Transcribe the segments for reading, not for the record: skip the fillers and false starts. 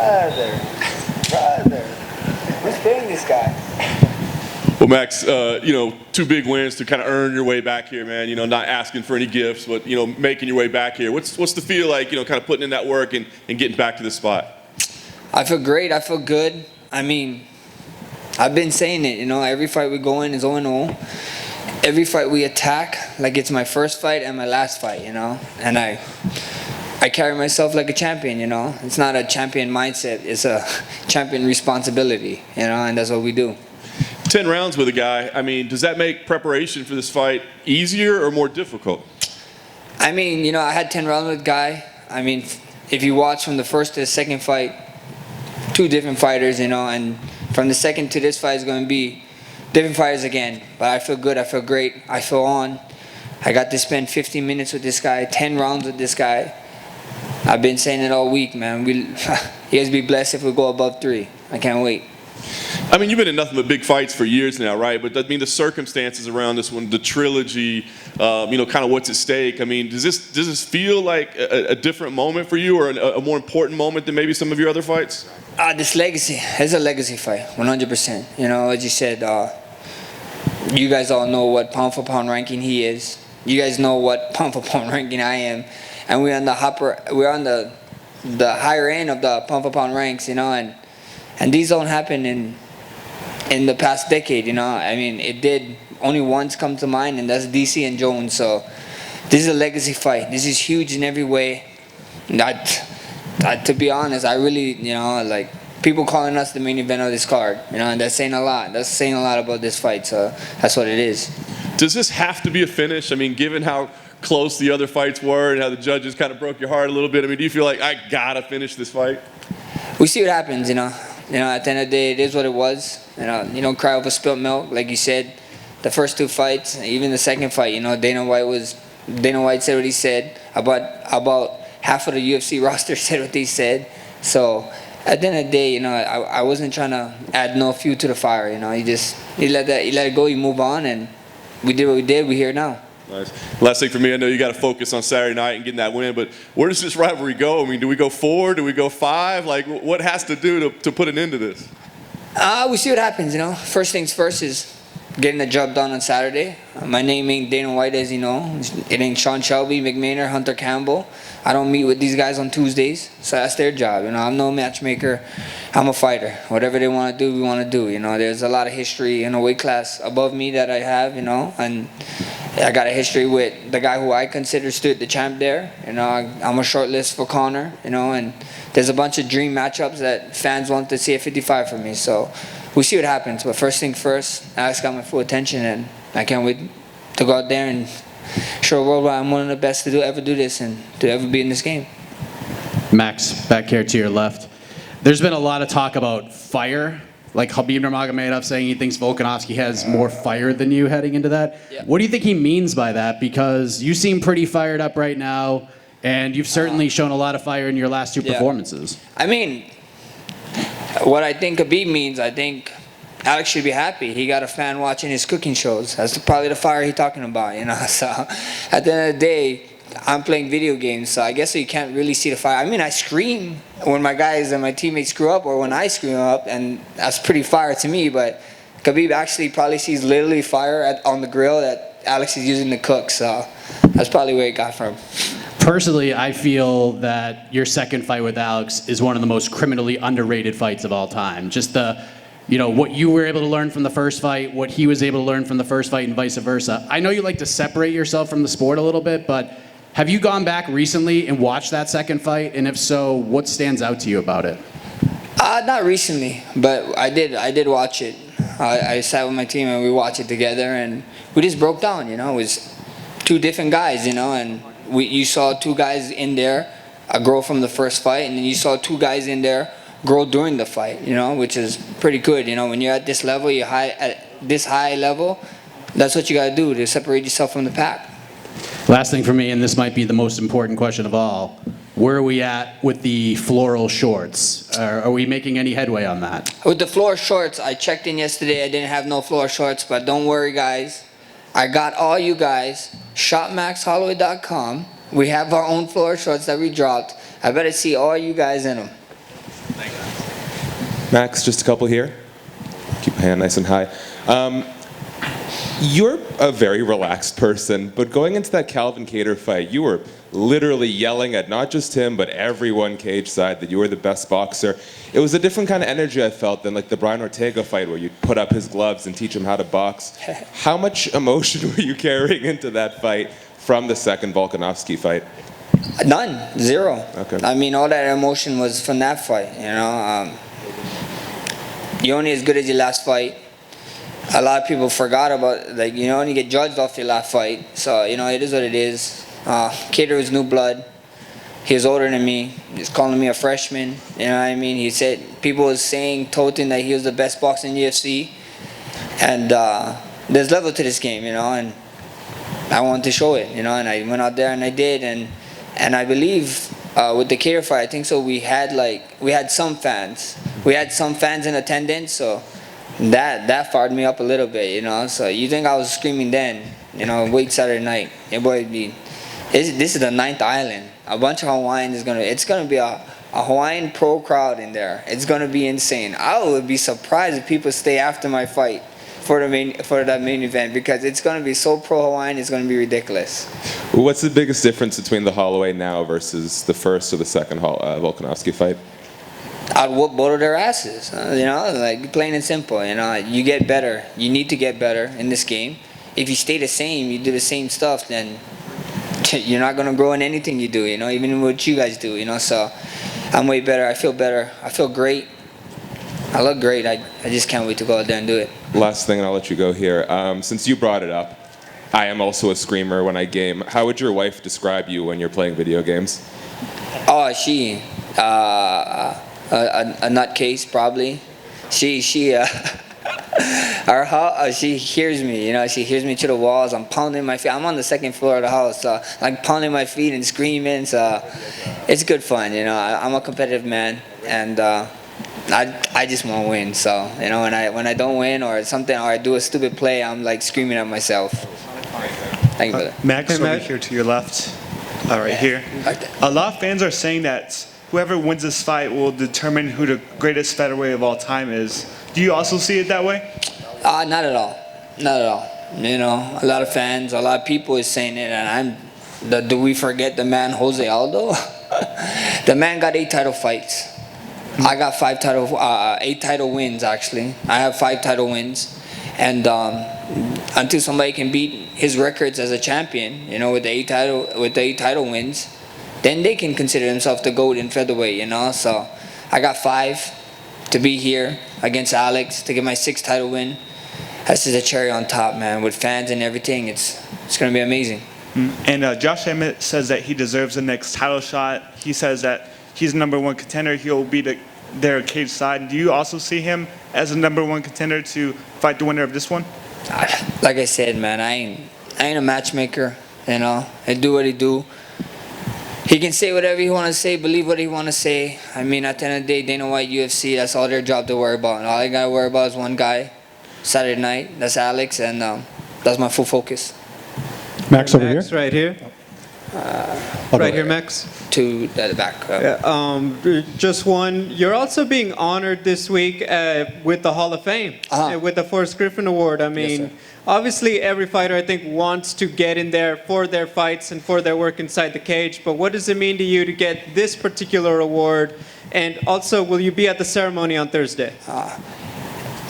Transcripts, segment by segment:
Brother. Who's paying this guy? Well, Max, two big wins to kind of earn your way back here, man. Not asking for any gifts, but, making your way back here. What's the feel like, kind of putting in that work and getting back to this spot? I feel great. I feel good. I mean, I've been saying it, every fight we go in is 0-0. Every fight we attack like it's my first fight and my last fight, And I carry myself like a champion, It's not a champion mindset. It's a champion responsibility, and that's what we do. 10 rounds with a guy. I mean, does that make preparation for this fight easier or more difficult? I mean, I had 10 rounds with a guy. I mean, if you watch from the first to the second fight, two different fighters, and from the second to this fight is going to be different fighters again. But I feel good. I feel great. I feel on. I got to spend 15 minutes with this guy, 10 rounds with this guy. I've been saying it all week, man. You guys be blessed if we go above 3. I can't wait. I mean, you've been in nothing but big fights for years now, right? But I mean, the circumstances around this one, the trilogy, kind of what's at stake. I mean, does this feel like a different moment for you, or a more important moment than maybe some of your other fights? This legacy is a legacy fight, 100%. As you said, you guys all know what pound for pound ranking he is. You guys know what pound for pound ranking I am, and we're on the higher end of the pound for pound ranks, and these don't happen in the past decade, I mean, it did only once come to mind, and that's DC and Jones. So this is a legacy fight. This is huge in every way. To be honest, I really, like people calling us the main event of this card, and that's saying a lot. That's saying a lot about this fight. So that's what it is. Does this have to be a finish? I mean, given how close the other fights were and how the judges kind of broke your heart a little bit, I mean, do you feel like I gotta finish this fight? We see what happens, at the end of the day, it is what it was. You don't cry over spilt milk, like you said. The first 2 fights, even the second fight, Dana White said what he said. About half of the UFC roster said what they said. So at the end of the day, I wasn't trying to add no fuel to the fire. You let it go, you move on, and we did what we did. We're here now. Nice. Last thing for me, I know you got to focus on Saturday night and getting that win, but where does this rivalry go? I mean, do we go 4? Do we go 5? Like, what has to do to put an end to this? We see what happens, First things first is getting the job done on Saturday. My name ain't Dana White, as you know. It ain't Sean Shelby, McMahon, Hunter Campbell. I don't meet with these guys on Tuesdays, so that's their job. I'm no matchmaker. I'm a fighter. Whatever they want to do, we want to do. There's a lot of history in a weight class above me that I have, and I got a history with the guy who I consider stood the champ there. I'm a shortlist for Conor, and there's a bunch of dream matchups that fans want to see at 55 for me. So we see what happens. But first thing first, Alex got my full attention, and I can't wait to go out there and show the world why I'm one of the best to ever do this and to ever be in this game. Max, back here to your left. There's been a lot of talk about fire, like Khabib Nurmagomedov saying he thinks Volkanovski has more fire than you heading into that. Yeah. What do you think he means by that? Because you seem pretty fired up right now, and you've certainly shown a lot of fire in your last 2 performances. I mean, what I think Khabib means, I think Alex should be happy. He got a fan watching his cooking shows. That's probably the fire he's talking about, So at the end of the day, I'm playing video games, so I guess you can't really see the fire. I mean, I scream when my guys and my teammates screw up or when I screw up, and that's pretty fire to me. But Khabib actually probably sees literally fire on the grill that Alex is using to cook, so that's probably where it got from. Personally, I feel that your second fight with Alex is one of the most criminally underrated fights of all time. Just what you were able to learn from the first fight, what he was able to learn from the first fight, and vice versa. I know you like to separate yourself from the sport a little bit, but have you gone back recently and watched that second fight? And if so, what stands out to you about it? Not recently, but I did watch it. I sat with my team and we watched it together, and we just broke down. It was 2 different guys, and you saw 2 guys in there grow from the first fight, and then you saw 2 guys in there grow during the fight, which is pretty good. When you're at this level, you're at this high level, that's what you got to do to separate yourself from the pack. Last thing for me, and this might be the most important question of all, where are we at with the Floral shorts? Are we making any headway on that? With the Floral shorts, I checked in yesterday. I didn't have no Floral shorts, but don't worry, guys. I got all you guys. ShopMaxHolloway.com. We have our own Floral shorts that we dropped. I better see all you guys in them. Thank you. Max, just a couple here. Keep my hand nice and high. You're a very relaxed person, but going into that Calvin Kattar fight, you were literally yelling at not just him, but everyone cage side that you were the best boxer. It was a different kind of energy I felt than like the Brian Ortega fight where you'd put up his gloves and teach him how to box. How much emotion were you carrying into that fight from the second Volkanovski fight? None, zero. Okay. I mean, all that emotion was from that fight. You know, you're only as good as your last fight. A lot of people forgot about, like, you only get judged off your last fight. So, you know, it is what it is. Kattar was new blood. He was older than me. He's calling me a freshman. You know what I mean? He said, people was saying, toting that he was the best boxer in UFC. And there's level to this game, you know, and I wanted to show it, you know, and I went out there and I did. And I believe with the Kattar fight, I think so we had some fans. We had some fans in attendance, so that fired me up a little bit, you know. So you think I was screaming then, you know, wait Saturday night. It would be, this is the 9th island. A bunch of Hawaiians it's gonna be a Hawaiian pro crowd in there. It's gonna be insane. I would be surprised if people stay after my fight for that main event, because it's gonna be so pro Hawaiian. It's gonna be ridiculous. What's the biggest difference between the Holloway now versus the first or the second Volkanovski fight? I'd whoop both of their asses, you know, like plain and simple. You know, you get better. You need to get better in this game. If you stay the same, you do the same stuff, then you're not gonna grow in anything you do. You know, even what you guys do. You know, so I'm way better. I feel better. I feel great. I look great. I just can't wait to go out there and do it. Last thing, and I'll let you go here. Since you brought it up, I am also a screamer when I game. How would your wife describe you when you're playing video games? Oh, she. A nutcase, probably. She hears me, you know. She hears me to the walls. I'm pounding my feet. I'm on the 2nd floor of the house, so like pounding my feet and screaming. So it's good fun, you know. I'm a competitive man, and I just want to win. So, you know, when I don't win or something, or I do a stupid play, I'm like screaming at myself. Thank you, brother. Max, over here to your left, right here. A lot of fans are saying that whoever wins this fight will determine who the greatest featherweight of all time is. Do you also see it that way? Not at all. Not at all. You know, a lot of fans, a lot of people is saying it, and do we forget the man Jose Aldo? The man got 8 title fights. I got 8 title wins, actually. I have 5 title wins. And until somebody can beat his records as a champion, you know, with the 8 title wins, then they can consider themselves the GOAT in featherweight, you know. So I got 5 to be here against Alex to get my 6th title win. That's just a cherry on top, man. With fans and everything, it's going to be amazing. And Josh Emmett says that he deserves the next title shot. He says that he's the #1 contender. He'll be their cage side. Do you also see him as a #1 contender to fight the winner of this one? Like I said, man, I ain't a matchmaker, you know. I do what he do. He can say whatever he want to say, believe what he want to say. I mean, at the end of the day, Dana White, UFC, that's all their job to worry about. And all I got to worry about is one guy, Saturday night. That's Alex, and that's my full focus. Max over here. Right here. Right here, Max. To the back. Just one. You're also being honored this week with the Hall of Fame, with the Forrest Griffin Award. I mean, Yes, sir. obviously every fighter, I think, wants to get in there for their fights and for their work inside the cage. But what does it mean to you to get this particular award? And also, will you be at the ceremony on Thursday?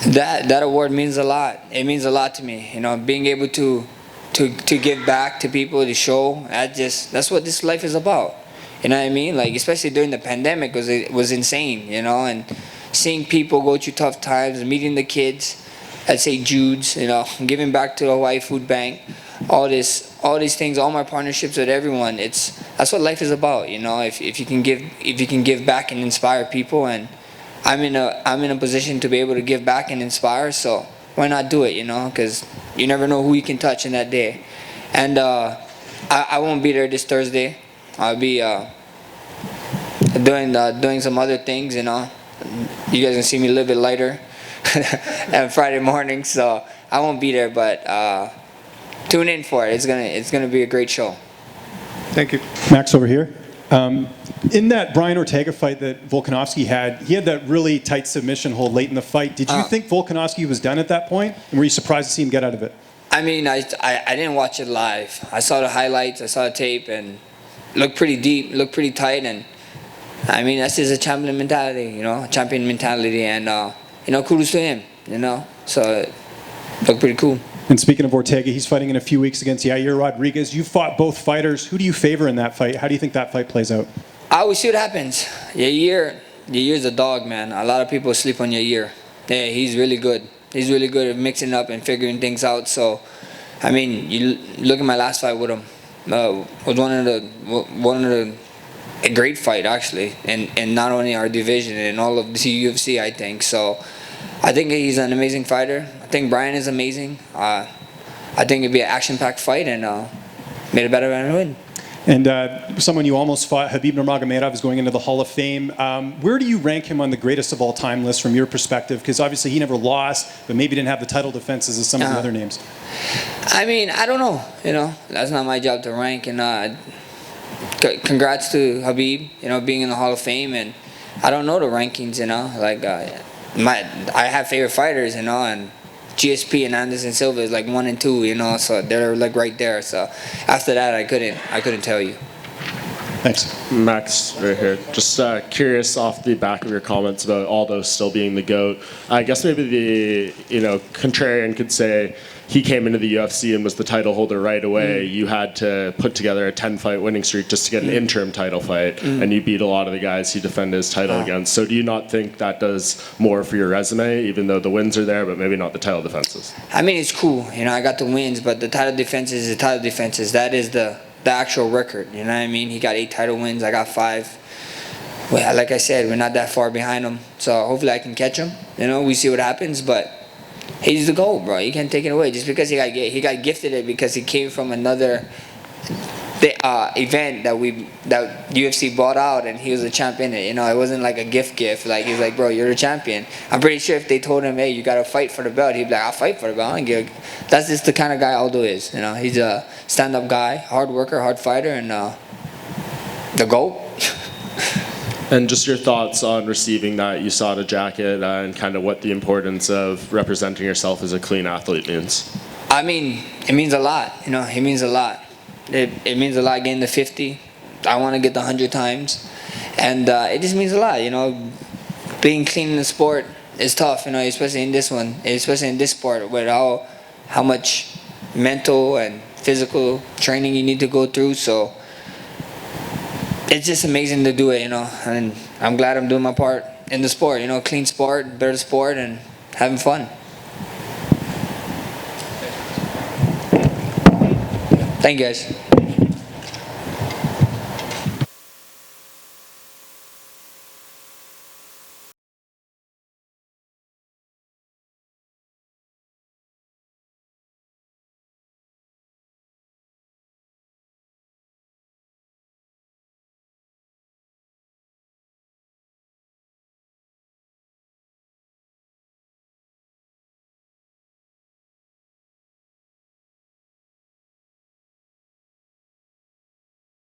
That award means a lot. It means a lot to me. You know, being able to give back to people, to show. That's what this life is about. You know what I mean? Like, especially during the pandemic, because it was insane, you know, and seeing people go through tough times, meeting the kids, I'd say Jude's, you know, giving back to the Hawaii Food Bank, all these things, all my partnerships with everyone. That's what life is about, you know. If you can give back and inspire people, and I'm in a position to be able to give back and inspire, so why not do it, you know? Because you never know who you can touch in that day. And I won't be there this Thursday. I'll be doing some other things, you know. You guys can see me a little bit lighter on Friday morning, so I won't be there. But tune in for it. It's gonna be a great show. Thank you. Max over here. In that Brian Ortega fight that Volkanovski had, he had that really tight submission hold late in the fight. Did you think Volkanovski was done at that point? And were you surprised to see him get out of it? I mean, I didn't watch it live. I saw the highlights, I saw the tape, and looked pretty deep, looked pretty tight, and I mean, that's just a champion mentality, you know, champion mentality, and you know, kudos to him, you know. So it looked pretty cool. And speaking of Ortega, he's fighting in a few weeks against Yair Rodriguez. You fought both fighters. Who do you favor in that fight? How do you think that fight plays out? I will see what happens. Yair's a dog, man. A lot of people sleep on Yair. Yeah, he's really good. He's really good at mixing up and figuring things out. So, I mean, you look at my last fight with him. Was one of the a great fight actually, and not only our division and all of the UFC, I think. So, I think he's an amazing fighter. I think Brian is amazing. I think it'd be an action-packed fight, and made it better than win. And someone you almost fought, Khabib Nurmagomedov, is going into the Hall of Fame. Where do you rank him on the greatest of all time list from your perspective? Because obviously he never lost, but maybe didn't have the title defenses as some of the other names. I mean, I don't know. You know, that's not my job to rank. And congrats to Khabib, you know, being in the Hall of Fame. And I don't know the rankings, you know. Like I have favorite fighters, you know, and GSP and Anderson Silva is like 1 and 2, you know, so they're like right there. So after that, I couldn't tell you. Thanks. Max, right here. Just curious off the back of your comments about Aldo still being the GOAT. I guess maybe the, you know, contrarian could say he came into the UFC and was the title holder right away. You had to put together a 10-fight winning streak just to get an interim title fight, and you beat a lot of the guys he defended his title against. So do you not think that does more for your resume, even though the wins are there, but maybe not the title defenses? I mean, it's cool. You know, I got the wins, but the title defenses is the title defenses. That is the actual record. You know what I mean? He got 8 title wins. I got 5. Well, like I said, we're not that far behind him. So hopefully I can catch him. You know, we see what happens, but he's the GOAT, bro. You can't take it away. Just because he got gifted it because he came from another event that UFC bought out, and he was a champion. You know, it wasn't like a gift. Like, he's like, bro, you're the champion. I'm pretty sure if they told him, hey, you gotta fight for the belt, he'd be like, I'll fight for the belt. That's just the kind of guy Aldo is. You know, he's a stand-up guy, hard worker, hard fighter, and the GOAT. And just your thoughts on receiving that USADA jacket and kind of what the importance of representing yourself as a clean athlete means. I mean, it means a lot. You know, it means a lot. It means a lot getting the 50. I want to get the 100 times. And it just means a lot, you know. Being clean in the sport is tough, you know, especially in this one, especially in this sport with how much mental and physical training you need to go through. So it's just amazing to do it, you know, and I'm glad I'm doing my part in the sport, you know, clean sport, better sport, and having fun. Thank you, guys.